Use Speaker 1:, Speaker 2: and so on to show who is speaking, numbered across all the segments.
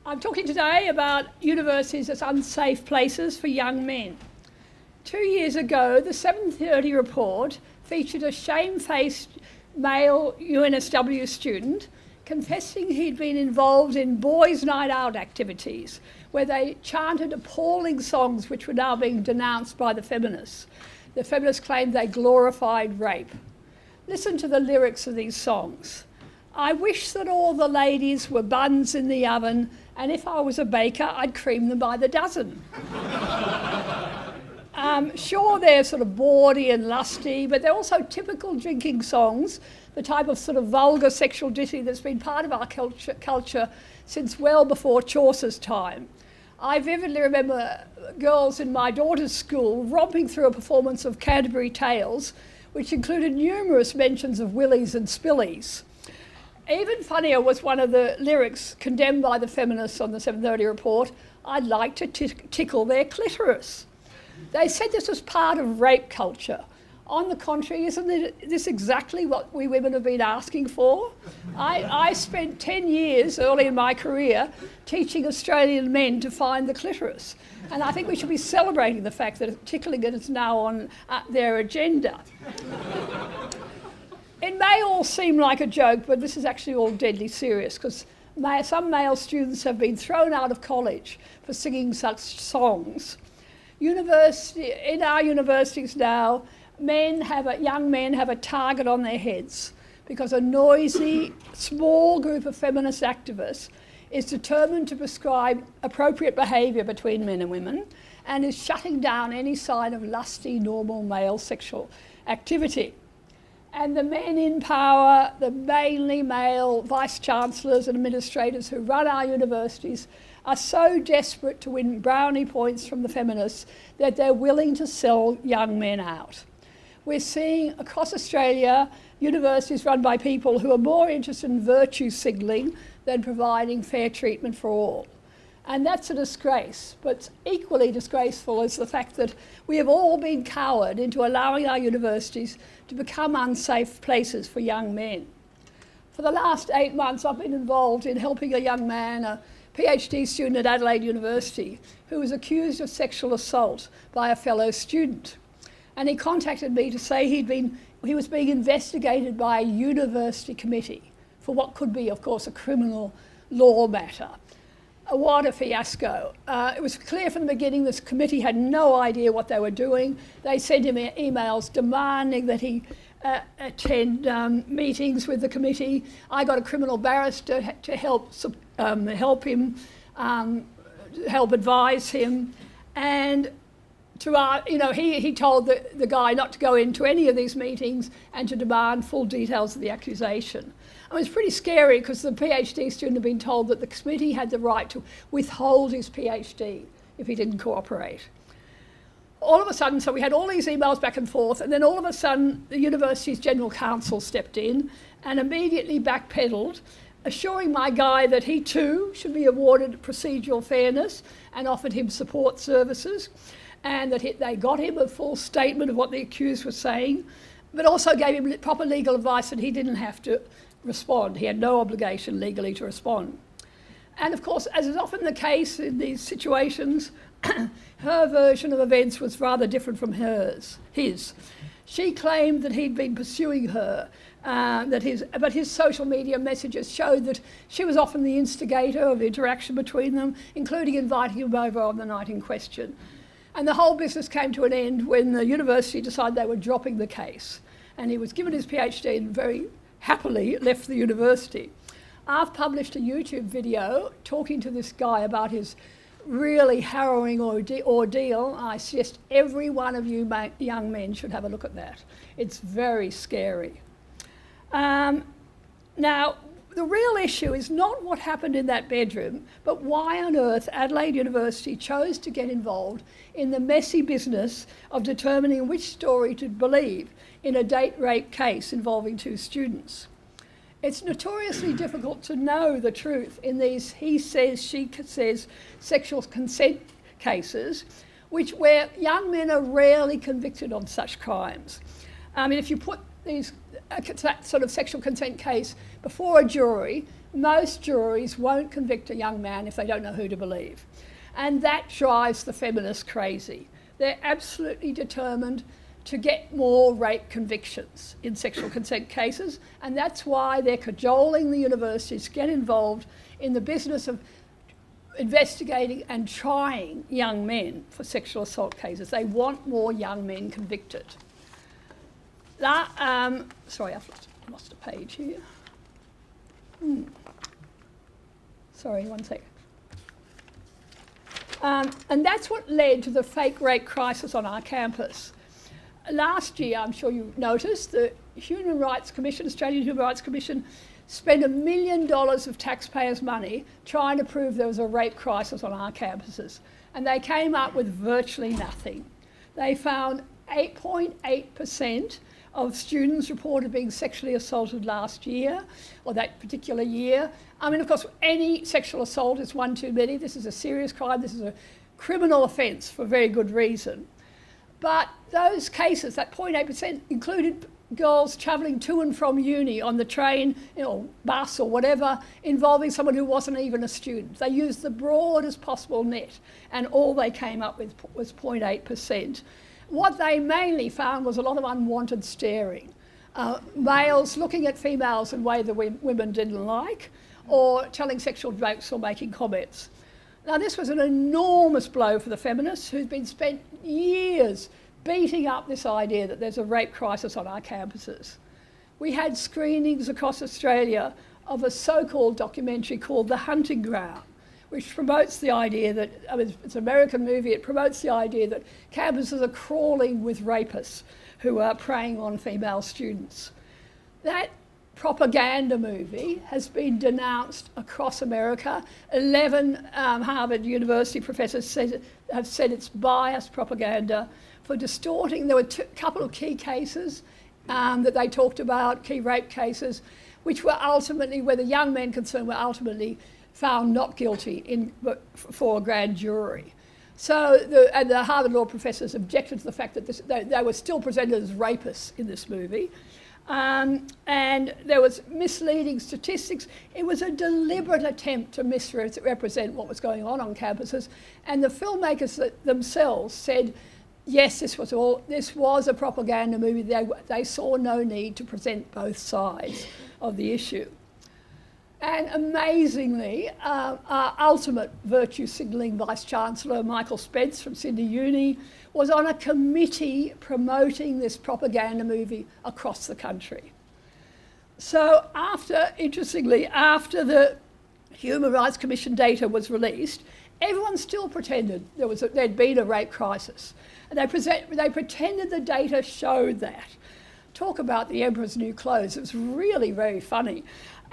Speaker 1: I'm talking today about universities as unsafe places for young men. 2 years ago, the 7:30 report featured a shamefaced male UNSW student confessing he'd been involved in boys' night out activities where they chanted appalling songs which were now being denounced by the feminists. The feminists claimed they glorified rape. Listen to the lyrics of these songs. I wish that all the ladies were buns in the oven, and if I was a baker, I'd cream them by the dozen. Sure, they're sort of bawdy and lusty, but they're also typical drinking songs, the type of sort of vulgar sexual ditty that's been part of our culture since well before Chaucer's time. I vividly remember girls in my daughter's school romping through a performance of Canterbury Tales, which included numerous mentions of willies and spillies. Even funnier was one of the lyrics condemned by the feminists on the 7:30 report, I'd like to tickle their clitoris. They said this was part of rape culture. On the contrary, isn't this exactly what we women have been asking for? I spent 10 years early in my career teaching Australian men to find the clitoris. And I think we should be celebrating the fact that tickling it is now on their agenda. It may all seem like a joke, but this is actually all deadly serious because some male students have been thrown out of college for singing such songs. In our universities now, young men have a target on their heads because a noisy, small group of feminist activists is determined to prescribe appropriate behaviour between men and women and is shutting down any sign of lusty, normal male sexual activity. And the men in power, the mainly male vice-chancellors and administrators who run our universities are so desperate to win brownie points from the feminists that they're willing to sell young men out. We're seeing across Australia universities run by people who are more interested in virtue signalling than providing fair treatment for all. And that's a disgrace, but equally disgraceful is the fact that we have all been cowered into allowing our universities to become unsafe places for young men. For the last 8 months, I've been involved in helping a young man, a PhD student at Adelaide University, who was accused of sexual assault by a fellow student. And he contacted me to say he was being investigated by a university committee for what could be, of course, a criminal law matter. What a fiasco. It was clear from the beginning this committee had no idea what they were doing. They sent him emails demanding that he attend meetings with the committee. I got a criminal barrister to help him, help advise him. And he told the guy not to go into any of these meetings and to demand full details of the accusation. It was pretty scary because the PhD student had been told that the committee had the right to withhold his PhD if he didn't cooperate. All of a sudden, so we had all these emails back and forth, and then all of a sudden the university's general counsel stepped in and immediately backpedalled, assuring my guy that he too should be awarded procedural fairness and offered him support services, and that they got him a full statement of what the accused was saying, but also gave him proper legal advice that he didn't have to respond. He had no obligation legally to respond. And of course, as is often the case in these situations, her version of events was rather different from his. She claimed that he'd been pursuing her, but his social media messages showed that she was often the instigator of interaction between them, including inviting him over on the night in question. And the whole business came to an end when the university decided they were dropping the case. And he was given his PhD and very happily left the university. I've published a YouTube video talking to this guy about his really harrowing ordeal. I suggest every one of you young men should have a look at that. It's very scary. Now, the real issue is not what happened in that bedroom, but why on earth Adelaide University chose to get involved in the messy business of determining which story to believe in a date rape case involving 2 students. It's notoriously difficult to know the truth in these he says, she says sexual consent cases, where young men are rarely convicted on such crimes. I mean, if you put that sort of sexual consent case before a jury, most juries won't convict a young man if they don't know who to believe. And that drives the feminists crazy. They're absolutely determined to get more rape convictions in sexual consent cases, and that's why they're cajoling the universities to get involved in the business of investigating and trying young men for sexual assault cases. They want more young men convicted. Sorry, I've lost a page here. Sorry, one second. And that's what led to the fake rape crisis on our campus. Last year, I'm sure you noticed, the Human Rights Commission, Australian Human Rights Commission, spent $1 million of taxpayers' money trying to prove there was a rape crisis on our campuses. And they came up with virtually nothing. They found 8.8% of students reported being sexually assaulted last year, or that particular year. I mean, of course, any sexual assault is one too many. This is a serious crime. This is a criminal offence for very good reason. But those cases, that 0.8%, included girls travelling to and from uni on the train, bus or whatever, involving someone who wasn't even a student. They used the broadest possible net, and all they came up with was 0.8%. What they mainly found was a lot of unwanted staring. Males looking at females in a way that women didn't like, or telling sexual jokes or making comments. Now, this was an enormous blow for the feminists who'd been spent years beating up this idea that there's a rape crisis on our campuses. We had screenings across Australia of a so-called documentary called The Hunting Ground, which promotes the idea that, it's an American movie, it promotes the idea that campuses are crawling with rapists who are preying on female students. That propaganda movie has been denounced across America. 11 Harvard University professors have said it's biased propaganda for distorting. There were a couple of key cases that they talked about, key rape cases, which were ultimately, where the young men concerned were ultimately found not guilty for a grand jury. So the Harvard law professors objected to the fact that they were still presented as rapists in this movie. And there was misleading statistics. It was a deliberate attempt to misrepresent what was going on campuses. And the filmmakers themselves said, yes, this was a propaganda movie. They saw no need to present both sides of the issue. And amazingly, our ultimate virtue signalling Vice-Chancellor, Michael Spence from Sydney Uni, was on a committee promoting this propaganda movie across the country. So interestingly, after the Human Rights Commission data was released, everyone still pretended there'd been a rape crisis. And they pretended the data showed that. Talk about the emperor's new clothes. It was really very funny.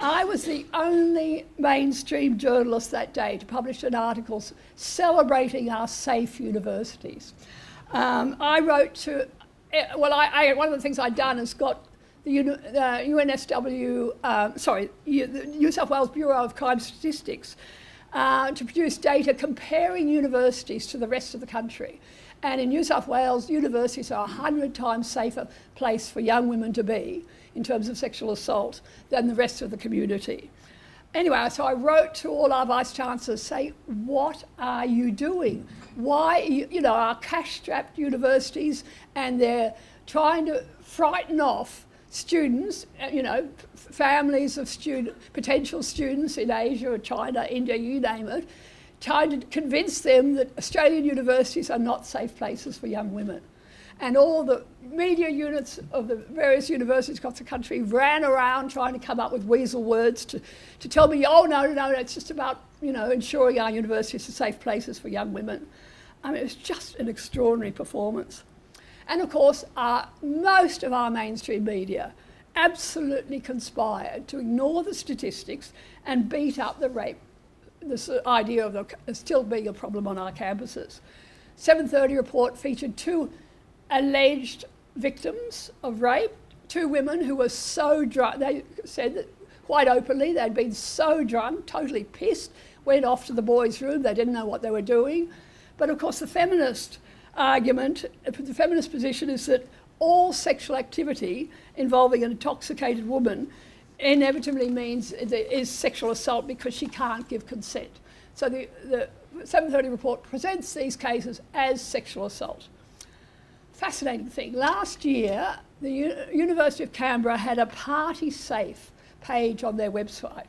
Speaker 1: I was the only mainstream journalist that day to publish an article celebrating our safe universities. I wrote to, one of the things I'd done is got the the New South Wales Bureau of Crime Statistics to produce data comparing universities to the rest of the country. And in New South Wales, universities are 100 times safer place for young women to be in terms of sexual assault than the rest of the community. Anyway, so I wrote to all our vice-chancellors saying, what are you doing? Why, our cash-strapped universities, and they're trying to frighten off students, families of potential students in Asia or China, India, you name it, trying to convince them that Australian universities are not safe places for young women. And all the media units of the various universities across the country ran around trying to come up with weasel words to tell me, oh, no, it's just about, ensuring our universities are safe places for young women. I mean, it was just an extraordinary performance. And of course, most of our mainstream media absolutely conspired to ignore the statistics and beat up the rape, this idea of there still being a problem on our campuses. 7:30 report featured 2 alleged victims of rape, 2 women who were so drunk. They said that quite openly they'd been so drunk, totally pissed, went off to the boys' room. They didn't know what they were doing. But of course the feminist argument, the feminist position is that all sexual activity involving an intoxicated woman inevitably means there is sexual assault because she can't give consent. So the 730 report presents these cases as sexual assault. Fascinating thing. Last year, the University of Canberra had a party safe page on their website,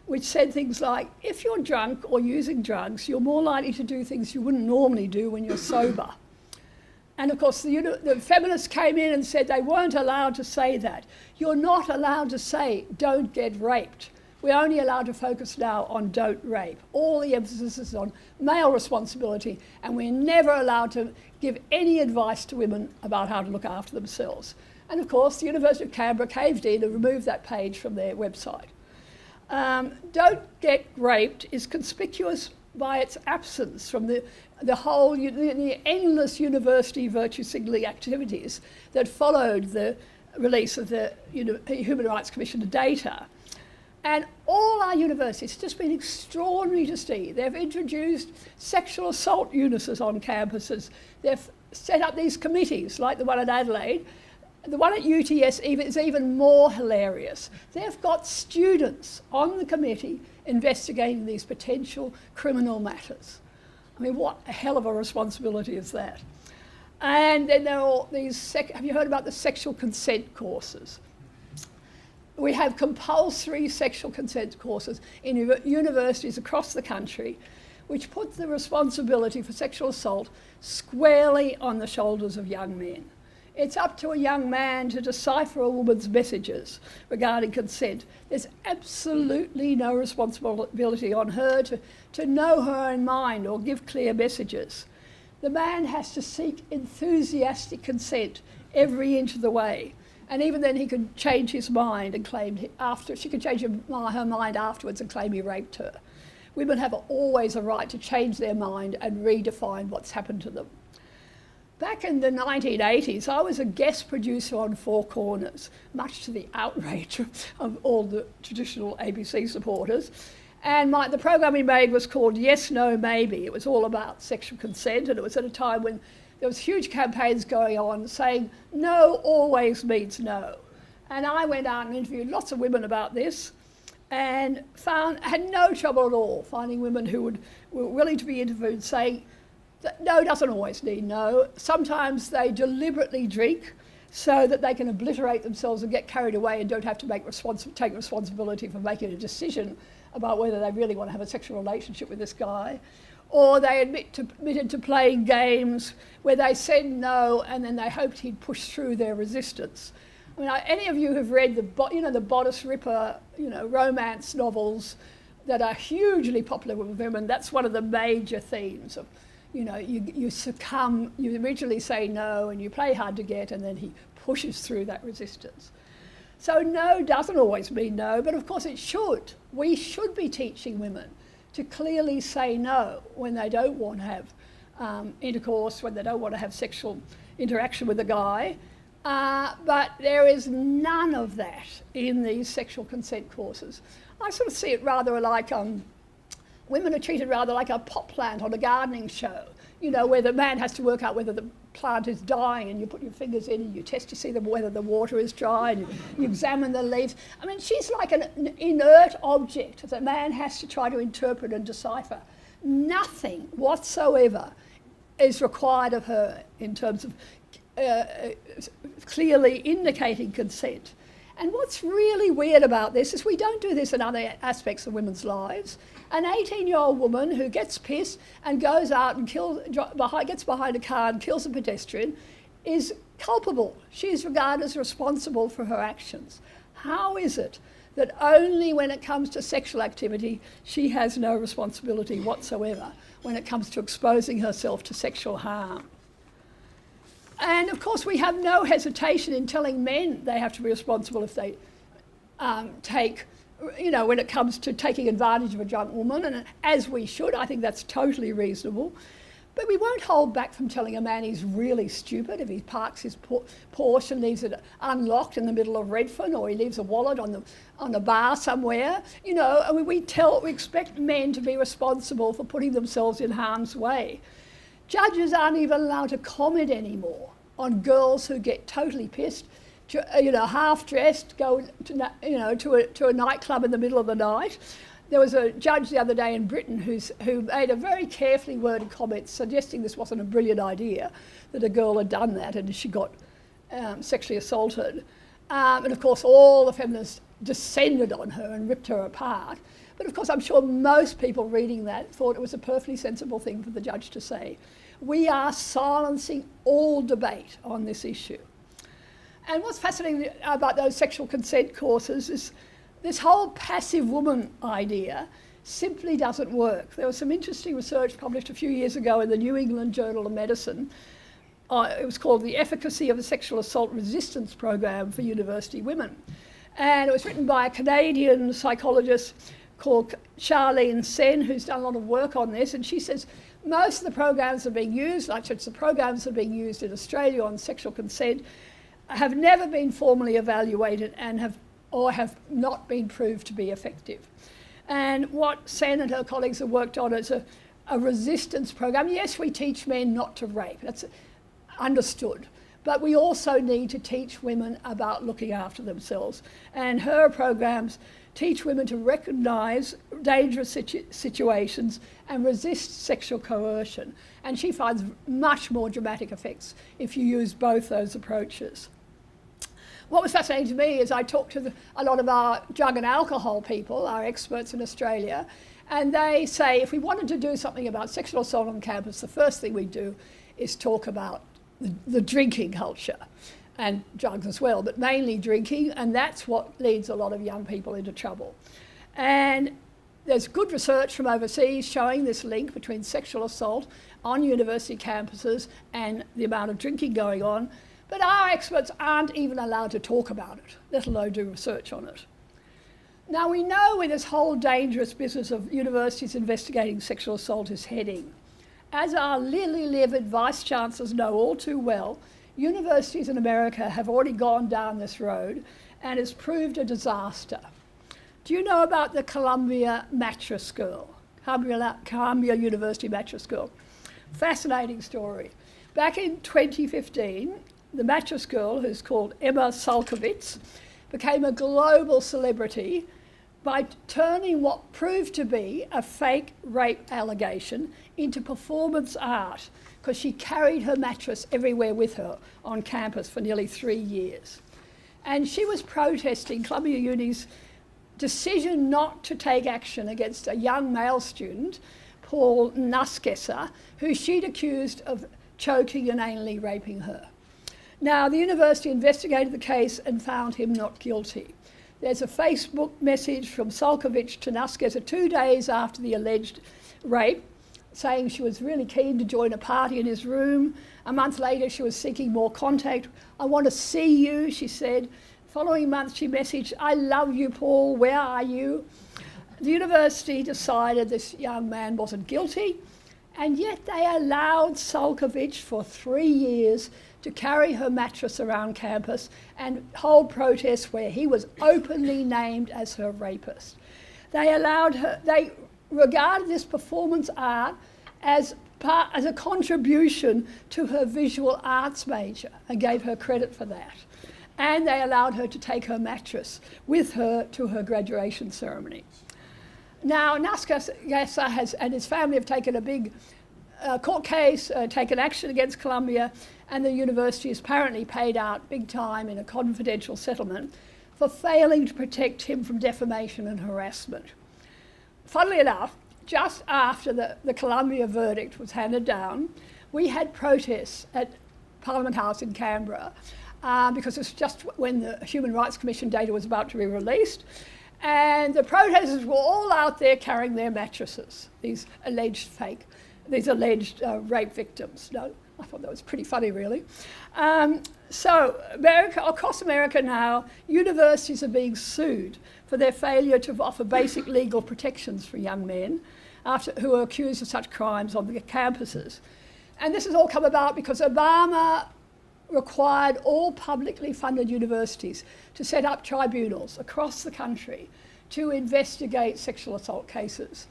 Speaker 1: which said things like, if you're drunk or using drugs, you're more likely to do things you wouldn't normally do when you're sober. And of course, the feminists came in and said they weren't allowed to say that. You're not allowed to say, don't get raped. We're only allowed to focus now on don't rape. All the emphasis is on male responsibility, and we're never allowed to give any advice to women about how to look after themselves. And of course, the University of Canberra caved in and removed that page from their website. Don't get raped is conspicuous by its absence from the endless university virtue signalling activities that followed the release of the Human Rights Commission data. And all our universities, it's just been extraordinary to see. They've introduced sexual assault units on campuses. They've set up these committees, like the one at Adelaide. The one at UTS is even more hilarious. They've got students on the committee investigating these potential criminal matters. I mean, what a hell of a responsibility is that? And then there are all these, have you heard about the sexual consent courses? We have compulsory sexual consent courses in universities across the country, which put the responsibility for sexual assault squarely on the shoulders of young men. It's up to a young man to decipher a woman's messages regarding consent. There's absolutely no responsibility on her to know her own mind or give clear messages. The man has to seek enthusiastic consent every inch of the way. And even then he could change his mind and claim she could change her mind afterwards and claim he raped her. Women have always a right to change their mind and redefine what's happened to them. Back in the 1980s, I was a guest producer on Four Corners, much to the outrage of all the traditional ABC supporters. And the program we made was called Yes, No, Maybe. It was all about sexual consent, and it was at a time when there was huge campaigns going on saying no always means no. And I went out and interviewed lots of women about this and had no trouble at all finding women who were willing to be interviewed saying that no doesn't always mean no. Sometimes they deliberately drink so that they can obliterate themselves and get carried away and don't have to take responsibility for making a decision about whether they really want to have a sexual relationship with this guy. Or they admitted to playing games where they said no and then they hoped he'd push through their resistance. I mean, any of you who've read the bodice ripper, romance novels that are hugely popular with women, that's one of the major themes of, you succumb, you originally say no and you play hard to get and then he pushes through that resistance. So no doesn't always mean no, but of course it should. We should be teaching women to clearly say no when they don't want to have intercourse, when they don't want to have sexual interaction with a guy. But there is none of that in these sexual consent courses. I sort of see it rather like women are treated rather like a pot plant on a gardening show, where the man has to work out whether the plant is dying and you put your fingers in and you test to see whether the water is dry and you examine the leaves. I mean, she's like an inert object that a man has to try to interpret and decipher. Nothing whatsoever is required of her in terms of clearly indicating consent. And what's really weird about this is we don't do this in other aspects of women's lives. An 18-year-old woman who gets pissed and goes out and gets behind a car and kills a pedestrian is culpable. She's regarded as responsible for her actions. How is it that only when it comes to sexual activity she has no responsibility whatsoever when it comes to exposing herself to sexual harm? And of course we have no hesitation in telling men they have to be responsible if they when it comes to taking advantage of a drunk woman, and as we should, I think that's totally reasonable. But we won't hold back from telling a man he's really stupid if he parks his Porsche and leaves it unlocked in the middle of Redfern, or he leaves a wallet on a bar somewhere. We expect men to be responsible for putting themselves in harm's way. Judges aren't even allowed to comment anymore on girls who get totally pissed, half dressed, go to a nightclub in the middle of the night. There was a judge the other day in Britain who made a very carefully worded comment suggesting this wasn't a brilliant idea, that a girl had done that and she got sexually assaulted. And of course all the feminists descended on her and ripped her apart. But of course I'm sure most people reading that thought it was a perfectly sensible thing for the judge to say. We are silencing all debate on this issue. And what's fascinating about those sexual consent courses is this whole passive woman idea simply doesn't work. There was some interesting research published a few years ago in the New England Journal of Medicine. It was called The Efficacy of a Sexual Assault Resistance Program for University Women. And it was written by a Canadian psychologist called Charlene Sen, who's done a lot of work on this. And she says most of the programs that are being used, like the programs that are being used in Australia on sexual consent, have never been formally evaluated and have not been proved to be effective. And what Sen and her colleagues have worked on is a resistance program. Yes, we teach men not to rape, that's understood, but we also need to teach women about looking after themselves. And her programs teach women to recognise dangerous situations and resist sexual coercion. And she finds much more dramatic effects if you use both those approaches. What was fascinating to me is I talked to a lot of our drug and alcohol people, our experts in Australia, and they say if we wanted to do something about sexual assault on campus, the first thing we do is talk about the drinking culture and drugs as well, but mainly drinking, and that's what leads a lot of young people into trouble. And there's good research from overseas showing this link between sexual assault on university campuses and the amount of drinking going on. But our experts aren't even allowed to talk about it, let alone do research on it. Now we know where this whole dangerous business of universities investigating sexual assault is heading. As our lily-livered vice-chancellors know all too well, universities in America have already gone down this road and it's proved a disaster. Do you know about the Columbia mattress girl? Columbia University mattress girl. Fascinating story. Back in 2015, the mattress girl, who's called Emma Sulkovitz, became a global celebrity by turning what proved to be a fake rape allegation into performance art, because she carried her mattress everywhere with her on campus for nearly 3 years. And she was protesting Columbia Uni's decision not to take action against a young male student, Paul Nuskesser, who she'd accused of choking and anally raping her. Now, the university investigated the case and found him not guilty. There's a Facebook message from Sulkovitz to Nuskesser 2 days after the alleged rape, saying she was really keen to join a party in his room. A month later, she was seeking more contact. "I want to see you," she said. Following month, she messaged, "I love you, Paul, where are you?" The university decided this young man wasn't guilty, and yet they allowed Sulkovitz for 3 years to carry her mattress around campus and hold protests where he was openly named as her rapist. They regarded this performance art as a contribution to her visual arts major and gave her credit for that. And they allowed her to take her mattress with her to her graduation ceremony. Now, Nuskesser and his family have taken a big court case, taken action against Columbia, and the university has apparently paid out big time in a confidential settlement for failing to protect him from defamation and harassment. Funnily enough, just after the Columbia verdict was handed down, we had protests at Parliament House in Canberra because it was just when the Human Rights Commission data was about to be released, and the protesters were all out there carrying their mattresses, these alleged rape victims. No, I thought that was pretty funny, really. So across America now, universities are being sued for their failure to offer basic legal protections for young men who are accused of such crimes on the campuses. And this has all come about because Obama required all publicly funded universities to set up tribunals across the country to investigate sexual assault cases,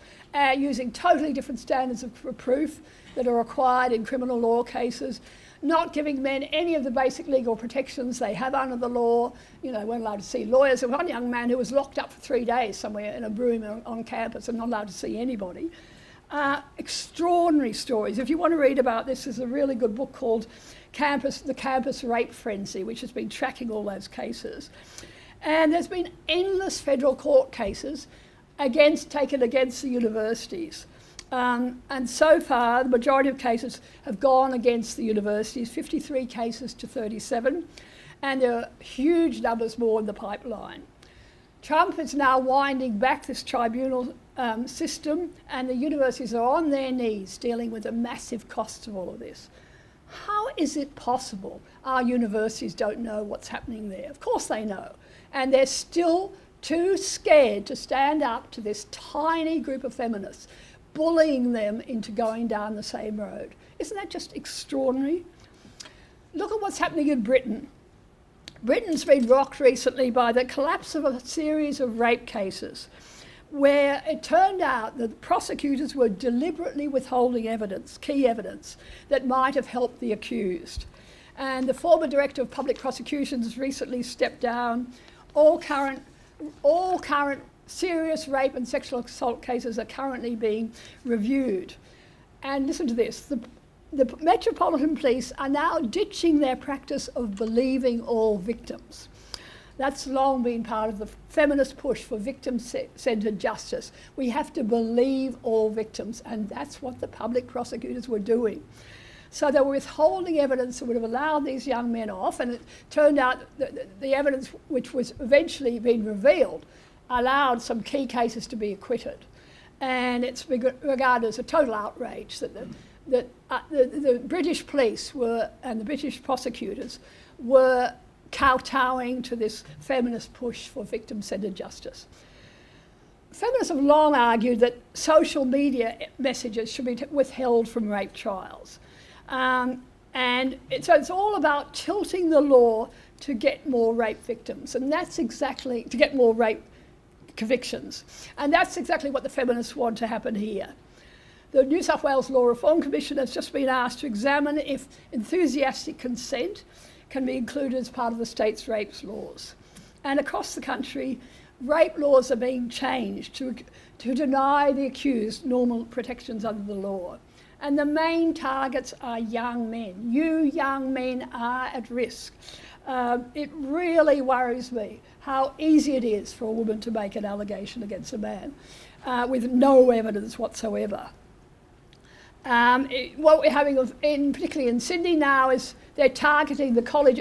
Speaker 1: using totally different standards of proof that are required in criminal law cases, not giving men any of the basic legal protections they have under the law. You know, weren't allowed to see lawyers. There was one young man who was locked up for 3 days somewhere in a room on campus and not allowed to see anybody. Extraordinary stories. If you want to read about this, there's a really good book called The Campus Rape Frenzy, which has been tracking all those cases. And there's been endless federal court cases taken against the universities. And so far, the majority of cases have gone against the universities, 53 cases to 37, and there are huge numbers more in the pipeline. Trump is now winding back this tribunal system, and the universities are on their knees dealing with the massive costs of all of this. How is it possible our universities don't know what's happening there? Of course they know, and they're still too scared to stand up to this tiny group of feminists, bullying them into going down the same road. Isn't that just extraordinary? Look at what's happening in Britain. Britain's been rocked recently by the collapse of a series of rape cases where it turned out that prosecutors were deliberately withholding evidence, key evidence, that might have helped the accused. And the former director of public prosecutions recently stepped down. All current serious rape and sexual assault cases are currently being reviewed. And listen to this, the Metropolitan Police are now ditching their practice of believing all victims. That's long been part of the feminist push for victim-centred justice. We have to believe all victims, and that's what the public prosecutors were doing. So they were withholding evidence that would have allowed these young men off, and it turned out that the evidence which was eventually being revealed allowed some key cases to be acquitted. And it's regarded as a total outrage that the British police and the British prosecutors were kowtowing to this feminist push for victim-centred justice. Feminists have long argued that social media messages should be withheld from rape trials. So it's all about tilting the law to get more rape victims, and that's exactly, to get more rape convictions. And that's exactly what the feminists want to happen here. The New South Wales Law Reform Commission has just been asked to examine if enthusiastic consent can be included as part of the state's rape laws. And across the country, rape laws are being changed to deny the accused normal protections under the law. And the main targets are young men. You young men are at risk. It really worries me how easy it is for a woman to make an allegation against a man with no evidence whatsoever. What we're having, particularly in Sydney now, is they're targeting the college.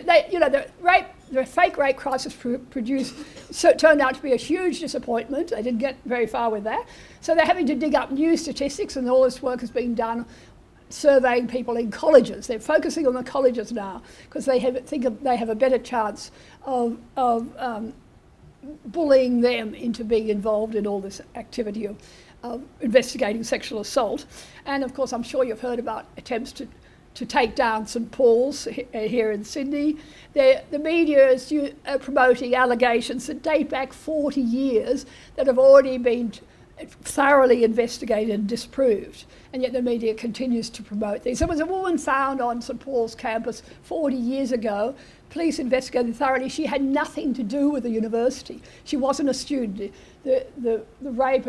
Speaker 1: The fake rape crisis turned out to be a huge disappointment. They didn't get very far with that. So they're having to dig up new statistics, and all this work is being done surveying people in colleges. They're focusing on the colleges now because they think they have a better chance of bullying them into being involved in all this activity of investigating sexual assault. And of course, I'm sure you've heard about attempts to take down St Paul's here in Sydney. The media is promoting allegations that date back 40 years that have already been thoroughly investigated and disproved, and yet the media continues to promote these. There was a woman found on St Paul's campus 40 years ago. Police investigated thoroughly. She had nothing to do with the university. She wasn't a student. The rape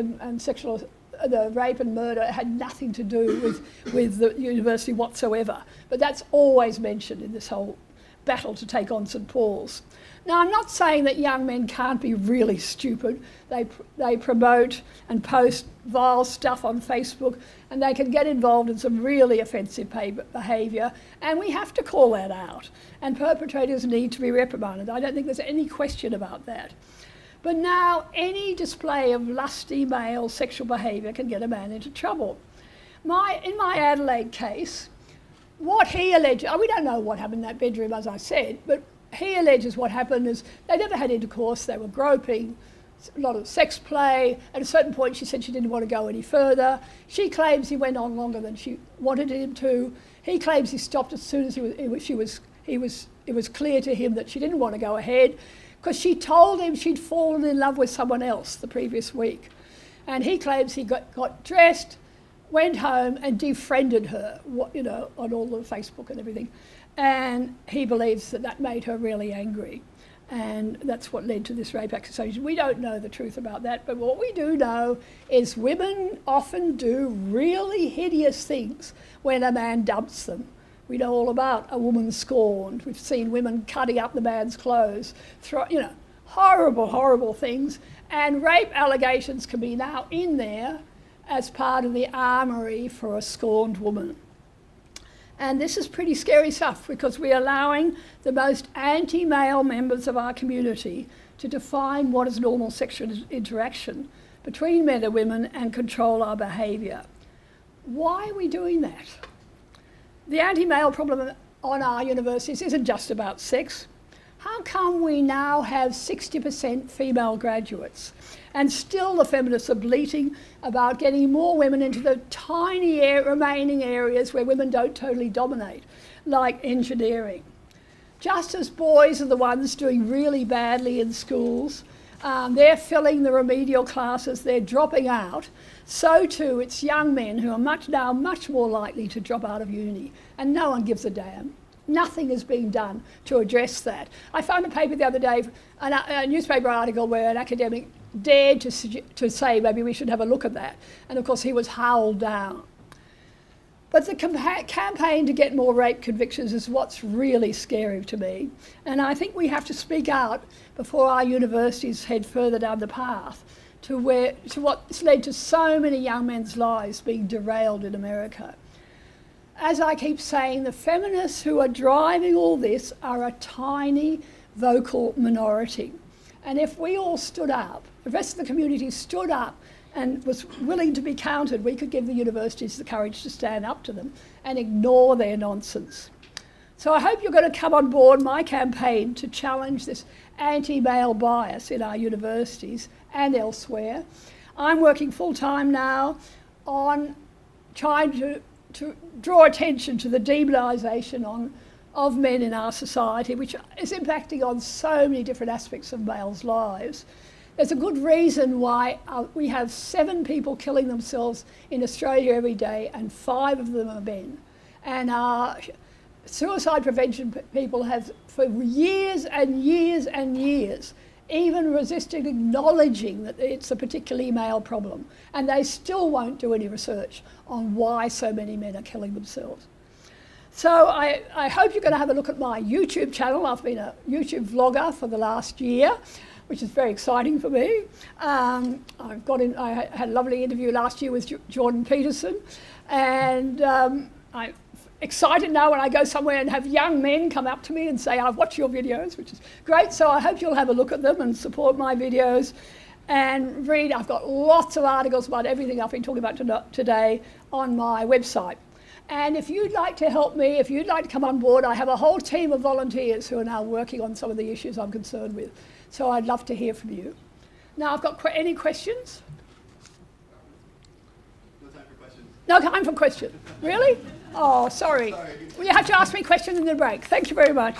Speaker 1: the rape and murder had nothing to do with the university whatsoever. But that's always mentioned in this whole battle to take on St Paul's. Now, I'm not saying that young men can't be really stupid. They promote and post vile stuff on Facebook, and they can get involved in some really offensive behaviour, and we have to call that out. And perpetrators need to be reprimanded. I don't think there's any question about that. But now, any display of lusty male sexual behaviour can get a man into trouble. In my Adelaide case, what he alleged, we don't know what happened in that bedroom, as I said, but he alleges what happened is they never had intercourse, they were groping, a lot of sex play. At a certain point she said she didn't want to go any further. She claims he went on longer than she wanted him to. He claims he stopped as soon as it was clear to him that she didn't want to go ahead, because she told him she'd fallen in love with someone else the previous week. And he claims he got dressed, went home and defriended her, on all the Facebook and everything. And he believes that that made her really angry. And that's what led to this rape accusation. We don't know the truth about that, but what we do know is women often do really hideous things when a man dumps them. We know all about a woman scorned. We've seen women cutting up the man's clothes, horrible, horrible things. And rape allegations can be now in there as part of the armoury for a scorned woman. And this is pretty scary stuff because we're allowing the most anti-male members of our community to define what is normal sexual interaction between men and women and control our behaviour. Why are we doing that? The anti-male problem on our universities isn't just about sex. How come we now have 60% female graduates and still the feminists are bleating about getting more women into the tiny remaining areas where women don't totally dominate, like engineering? Just as boys are the ones doing really badly in schools, they're filling the remedial classes, they're dropping out, so too it's young men who are much more likely to drop out of uni, and no one gives a damn. Nothing is being done to address that. I found a paper the other day, a newspaper article where an academic dared to say maybe we should have a look at that. And of course he was howled down. But the campaign to get more rape convictions is what's really scary to me. And I think we have to speak out before our universities head further down the path to what's led to so many young men's lives being derailed in America. As I keep saying, the feminists who are driving all this are a tiny vocal minority. And if we all stood up, the rest of the community stood up and was willing to be counted, we could give the universities the courage to stand up to them and ignore their nonsense. So I hope you're going to come on board my campaign to challenge this anti-male bias in our universities and elsewhere. I'm working full-time now on trying to draw attention to the demonisation of men in our society, which is impacting on so many different aspects of males' lives. There's a good reason why we have 7 people killing themselves in Australia every day, and 5 of them are men. And our suicide prevention people have, for years and years and years, even resisted acknowledging that it's a particularly male problem. And they still won't do any research on why so many men are killing themselves. So I hope you're going to have a look at my YouTube channel. I've been a YouTube vlogger for the last year, which is very exciting for me. I had a lovely interview last year with Jordan Peterson, and I'm excited now when I go somewhere and have young men come up to me and say, I've watched your videos, which is great. So I hope you'll have a look at them and support my videos and read. I've got lots of articles about everything I've been talking about today on my website. And if you'd like to help me, if you'd like to come on board, I have a whole team of volunteers who are now working on some of the issues I'm concerned with. So I'd love to hear from you. Now, I've got any questions?
Speaker 2: No time for questions.
Speaker 1: No time for questions. Really? Oh, sorry. Well, you have to ask me questions in the break. Thank you very much.